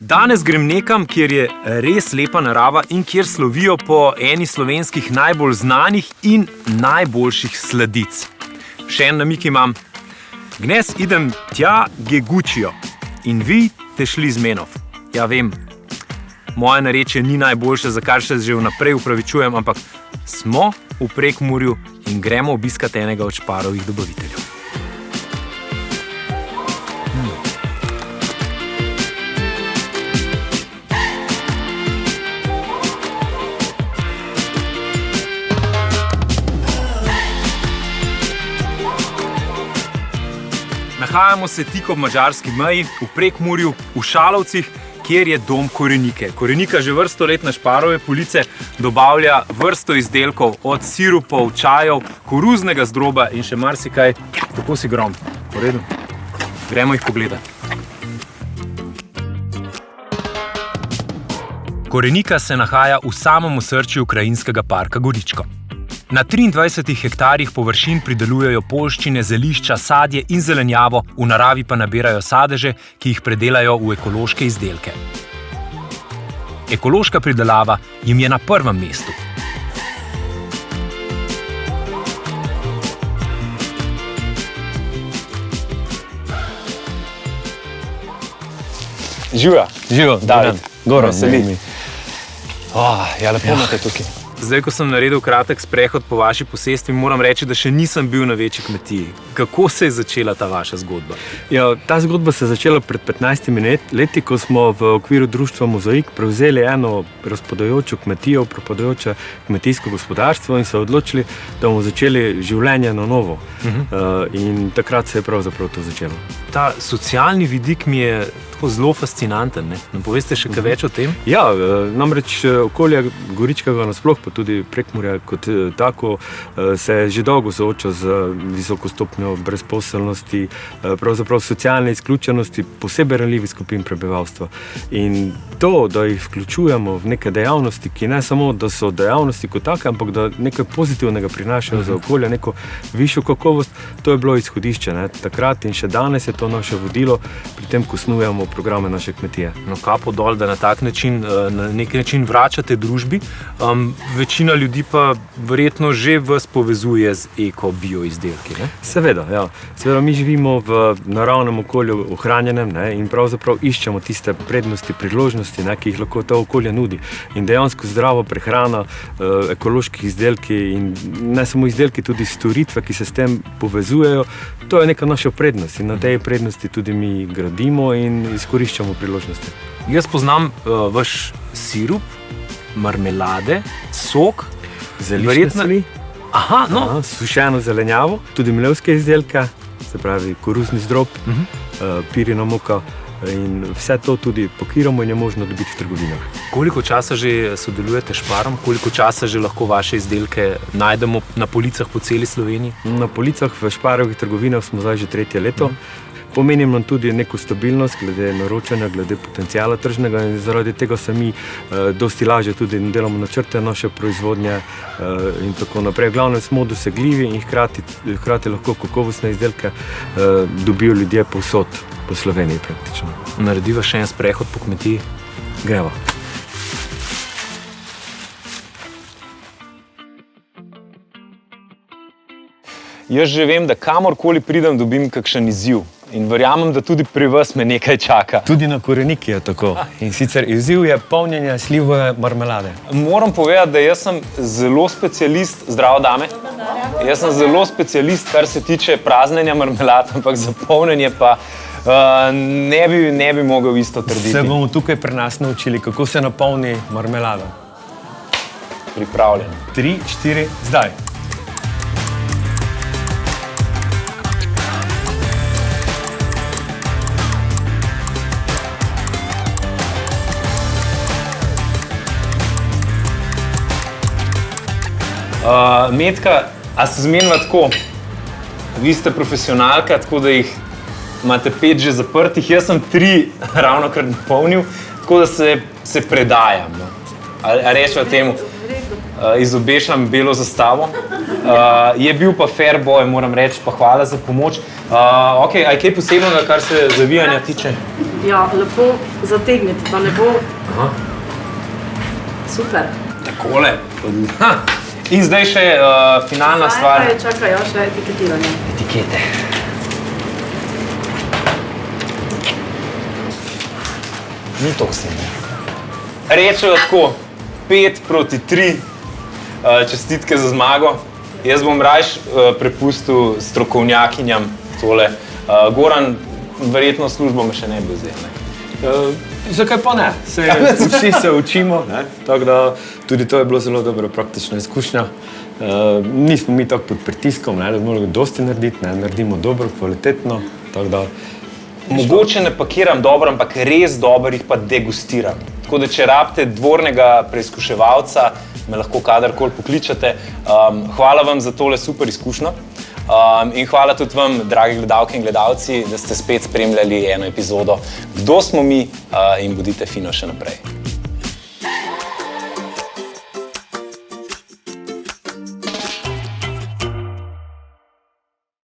Danes grem nekam, kjer je res lepa narava in kjer slovijo po eni slovenskih najbolj znanih in najboljših sladic. Še en namik imam. Gnes idem tja Gegučijo in vi te šli z menov. Ja, vem, moje narečje ni najboljše, za kar se že vnaprej upravičujem, ampak smo v Prekmurju in gremo obiskati enega od Šparovih dobaviteljev. Nahajamo se tik ob madžarski meji, v Prekmurju, v Šalovcih, kjer je dom Korenike. Korenika že vrsto let na Šparove police dobavlja vrsto izdelkov, od sirupov, čajev, koruznega zdroba in še marsikaj. Kako si grom? V redu? Gremo jih pogledati. Korenika se nahaja v samem osrčju krajinskega parka Goričko. Na 23 hektarjih površin pridelujejo poljščine, zelišča, sadje in zelenjavo, v naravi pa nabirajo sadeže, ki jih predelajo v ekološke izdelke. Ekološka pridelava jim je na prvem mestu. Živijo. Živijo, David. Goro, veseli. Ja, lepo imate tukaj. Zdaj, ko sem naredil kratek sprehod po vaši posestvi, moram reči, da še nisem bil na večji kmetiji. Kako se je začela ta vaša zgodba? Ja, ta zgodba se je začela pred 15 leti, ko smo v okviru društva Mozaik prevzeli eno razpadajočo kmetijo, propadajoče kmetijsko gospodarstvo in se odločili, da bomo začeli življenje na novo. In takrat se je pravzaprav to začelo. Ta socialni vidik mi je zelo fascinanten. Nam poveste še kaj več o tem? Ja, namreč okolje Goričkega nasploh, pa tudi Prekmurja kot tako, se že dolgo sooča z visoko stopnjo brezposelnosti, pravzaprav socialne izključenosti, posebej ranljivih skupin prebivalstva. In to, da jih vključujemo v neke dejavnosti, ki ne samo, da so dejavnosti kot take, ampak da nekaj pozitivnega prinašajo za okolje, neko višjo kakovost, to je bilo izhodišče. Takrat in še danes je to naše vodilo pri tem, ko snujemo programe naše kmetije. No, kapo dol, da na tak način, na nek način vračate družbi. Večina ljudi pa verjetno že vas povezuje z eko-bio izdelki, ne? Seveda, ja. Seveda mi živimo v naravnem okolju ohranjenem, ne, in pravzaprav iščemo tiste prednosti, priložnosti, ne, ki jih lahko to okolje nudi. In dejansko zdrava prehrana, ekološki izdelki in ne samo izdelki, tudi storitve, ki se s tem povezujejo, to je neka naša prednost in na tej prednosti tudi mi gradimo in izkoriščamo priložnosti. Jaz poznam vaš sirup, marmelade, sok, zeliščne soli, sušeno zelenjavo, tudi mlevske izdelke, se pravi koruzni zdrob, pirina moka in vse to tudi pakiramo in je možno dobiti v trgovinah. Koliko časa že sodelujete s Šparom? Koliko časa že lahko vaše izdelke najdemo na policah po celi Sloveniji? Na policah v Šparovih trgovinah smo zdaj že 3. leto. Pomeni nam tudi neko stabilnost glede naročanja, glede potencijala tržnega in zaradi tega se mi dosti lažje tudi delamo načrte naše proizvodnje in tako naprej. V glavnem smo dosegljivi in hkrati lahko kakovostne izdelke dobijo ljudje povsod po Sloveniji praktično. Narediva še en sprehod po kmetiji? Greva. Jaz že vem, da kamorkoli pridem, dobim kakšen izziv. In verjamem, da tudi pri vas me nekaj čaka. Tudi na Koreniki je tako. In sicer izziv je polnjenje slivove marmelade. Moram povedati, da jaz sem zelo specialist, zdravo dame, jaz sem zelo specialist, kar se tiče praznjenja marmelad, ampak za polnjenje pa ne bi mogel isto trditi. Se bomo tukaj pri nas naučili, kako se napolni marmelada. Pripravljen. 3, 4, zdaj. Metka, a se zmeniva tako? Vi ste profesionalka, tako da jih imate 5 že zaprtih, jaz sem 3 ravnokar napolnil, tako da se predajam. A rečeva temu? izobešam belo zastavo. Je bil pa fair boy, moram reči, pa hvala za pomoč. Okay, a je kaj posebnega, kar se zavijanja tiče? Ja, lepo zategniti, da ne bo... Super. Takole. In zdaj še finalna stvar. Čakaj, ja, še etiketiranje. Etikete. Ni to vse. Rečejo tako, 5-3, čestitke za zmago. Jaz bom rajš prepustil strokovnjakinjam tole. Goran, verjetno službo me še ne bi vzel, ne? Zakaj pa ne? Vsi se učimo, ne? Tako da tudi to je bilo zelo dobra praktična izkušnja. Nismo mi tako pod pritiskom, ne? Da bi morali dosti narediti, ne? Naredimo dobro, kvalitetno, tako da... Mogoče ne pakiram dobro, ampak res dobro jih pa degustiram. Tako da, če rabite dvornega preizkuševalca, me lahko kadarkoli pokličete. Hvala vam za tole super izkušnjo. In hvala tudi vam, dragi gledalke in gledalci, da ste spet spremljali eno epizodo Kdo smo mi in bodite fino še naprej.